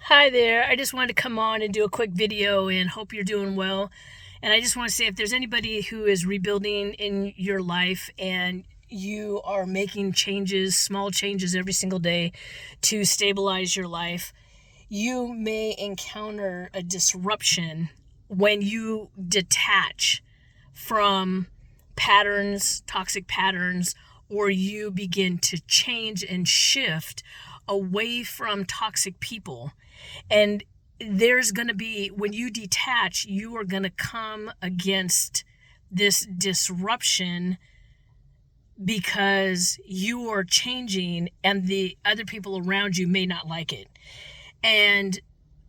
Hi there. I just wanted to come on and do a quick video and hope you're doing well. And I just want to say if there's anybody who is rebuilding in your life and you are making changes, small changes every single day to stabilize your life, you may encounter a disruption when you detach from patterns, toxic patterns, or you begin to change and shift away from toxic people. And there's going to be, when you detach, you are going to come against this disruption because you are changing and the other people around you may not like it. And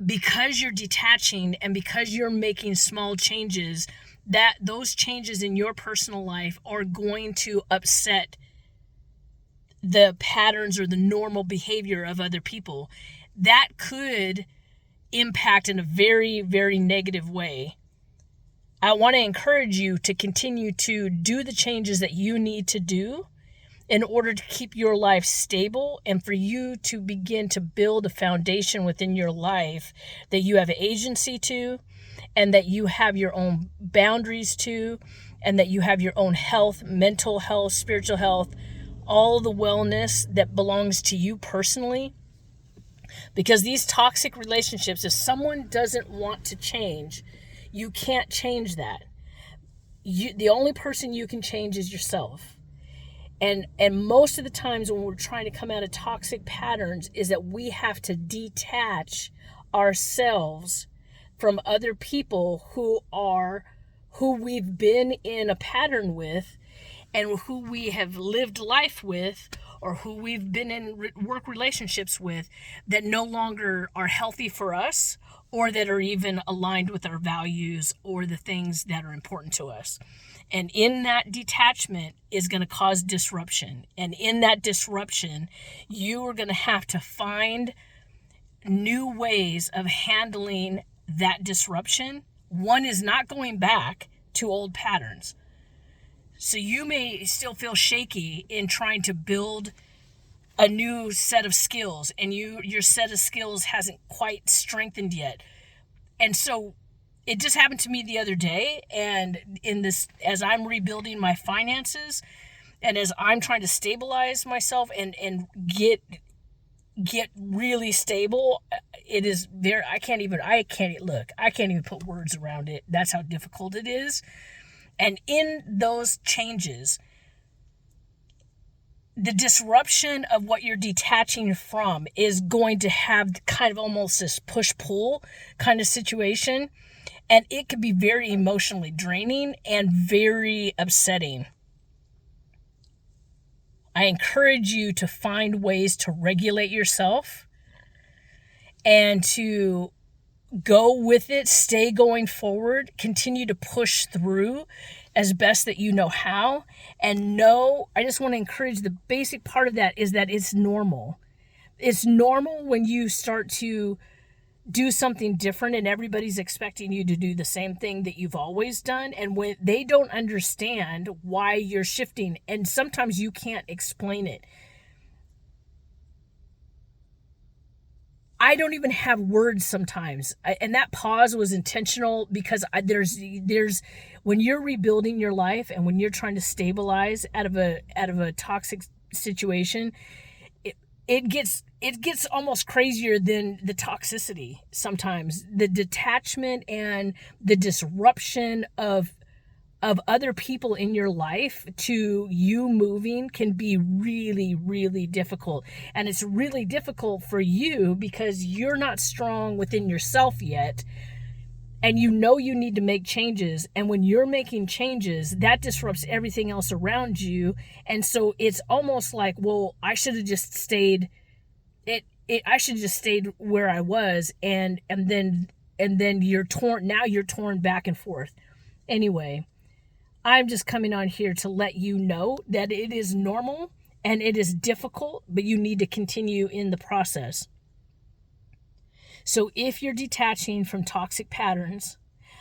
because you're detaching and because you're making small changes, that those changes in your personal life are going to upset the patterns or the normal behavior of other people. That could impact in a very, very negative way. I want to encourage you to continue to do the changes that you need to do in order to keep your life stable and for you to begin to build a foundation within your life that you have agency to, and that you have your own boundaries to, and that you have your own health, mental health, spiritual health, all the wellness that belongs to you personally. Because these toxic relationships, if someone doesn't want to change, you can't change that. The only person you can change is yourself. And most of the times when we're trying to come out of toxic patterns is that we have to detach ourselves from other people who we've been in a pattern with and who we have lived life with, or who we've been in work relationships with that no longer are healthy for us or that are even aligned with our values or the things that are important to us. And in that detachment is going to cause disruption. And in that disruption, you are going to have to find new ways of handling that disruption. One is not going back to old patterns. So you may still feel shaky in trying to build a new set of skills, and your set of skills hasn't quite strengthened yet. And so it just happened to me the other day, and in this, as I'm rebuilding my finances and as I'm trying to stabilize myself and get really stable, it is very, I can't even put words around it. That's how difficult it is. And in those changes, the disruption of what you're detaching from is going to have kind of almost this push-pull kind of situation. And it could be very emotionally draining and very upsetting. I encourage you to find ways to regulate yourself and to go with it, stay going forward, continue to push through as best that you know how. And know, I just want to encourage, the basic part of that is that it's normal. It's normal when you start to do something different and everybody's expecting you to do the same thing that you've always done, and when they don't understand why you're shifting, and sometimes you can't explain it. I don't even have words sometimes. And that pause was intentional because there's when you're rebuilding your life and when you're trying to stabilize out of a toxic situation, it gets almost crazier than the toxicity sometimes. The detachment and the disruption of other people in your life to you moving can be really, really difficult. And it's really difficult for you because you're not strong within yourself yet. And you know you need to make changes. And when you're making changes, that disrupts everything else around you. And so it's almost like, well, I should have just stayed. I should have just stayed where I was. And then you're torn. Now you're torn back and forth. Anyway, I'm just coming on here to let you know that it is normal and it is difficult, but you need to continue in the process. So if you're detaching from toxic patterns,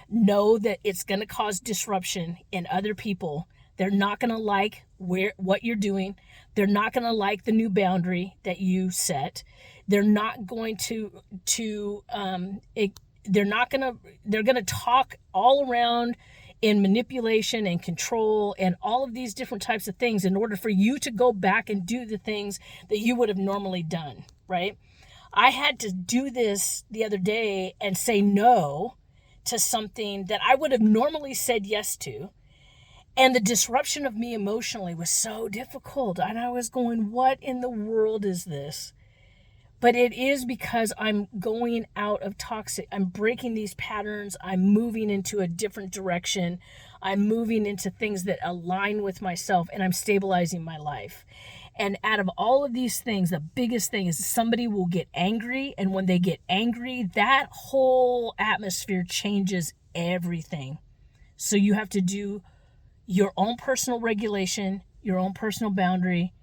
know that it's going to cause disruption in other people. They're not going to like what you're doing. They're not going to like the new boundary that you set. They're not going they're going to talk all around in manipulation and control and all of these different types of things in order for you to go back and do the things that you would have normally done, right? I had to do this the other day and say no to something that I would have normally said yes to. And the disruption of me emotionally was so difficult. And I was going, what in the world is this? But it is because I'm going out of toxic. I'm breaking these patterns. I'm moving into a different direction. I'm moving into things that align with myself, and I'm stabilizing my life. And out of all of these things, the biggest thing is somebody will get angry. And when they get angry, that whole atmosphere changes everything. So you have to do your own personal regulation, your own personal boundary.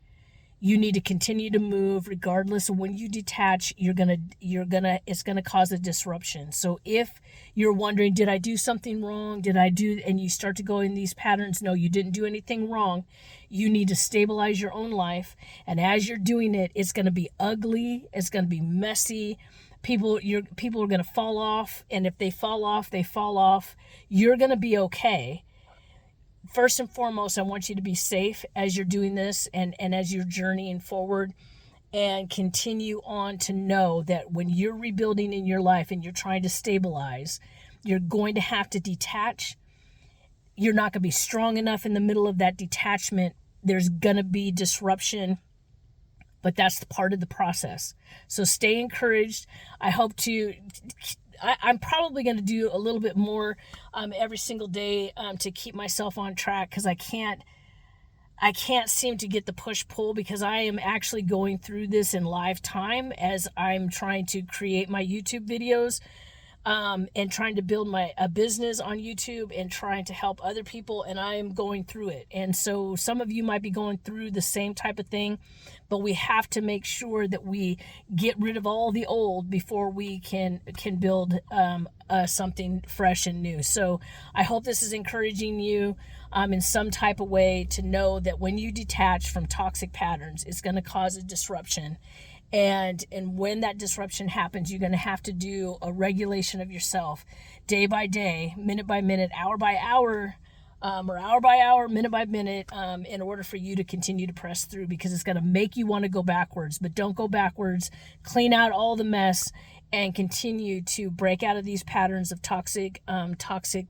You need to continue to move regardless of when you detach. It's gonna cause a disruption. So if you're wondering, did I do something wrong? And you start to go in these patterns, no, you didn't do anything wrong. You need to stabilize your own life. And as you're doing it, it's gonna be ugly. It's gonna be messy. People are gonna fall off. And if they fall off, they fall off. You're gonna be okay. First and foremost, I want you to be safe as you're doing this and as you're journeying forward, and continue on to know that when you're rebuilding in your life and you're trying to stabilize, you're going to have to detach. You're not going to be strong enough in the middle of that detachment. There's going to be disruption, but that's the part of the process. So stay encouraged. I'm probably going to do a little bit more every single day to keep myself on track, because I can't seem to get the push-pull, because I am actually going through this in live time as I'm trying to create my YouTube videos and trying to build a business on YouTube and trying to help other people, and I am going through it. And so some of you might be going through the same type of thing, but we have to make sure that we get rid of all the old before we can build something fresh and new. So I hope this is encouraging you in some type of way to know that when you detach from toxic patterns, it's going to cause a disruption. And when that disruption happens, you're going to have to do a regulation of yourself day by day, minute by minute, hour by hour, or hour by hour, minute by minute, in order for you to continue to press through, because it's going to make you want to go backwards. But don't go backwards. Clean out all the mess and continue to break out of these patterns of toxic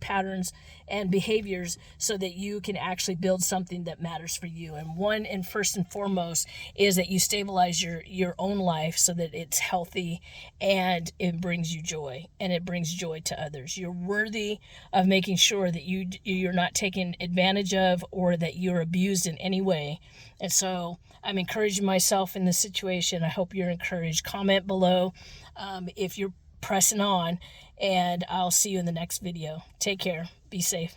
patterns and behaviors, so that you can actually build something that matters for you. And first and foremost is that you stabilize your own life so that it's healthy and it brings you joy, and it brings joy to others. You're worthy of making sure that you're not taken advantage of or that you're abused in any way. And so I'm encouraging myself in this situation. I hope you're encouraged. Comment below if you're pressing on, and I'll see you in the next video. Take care. Be safe.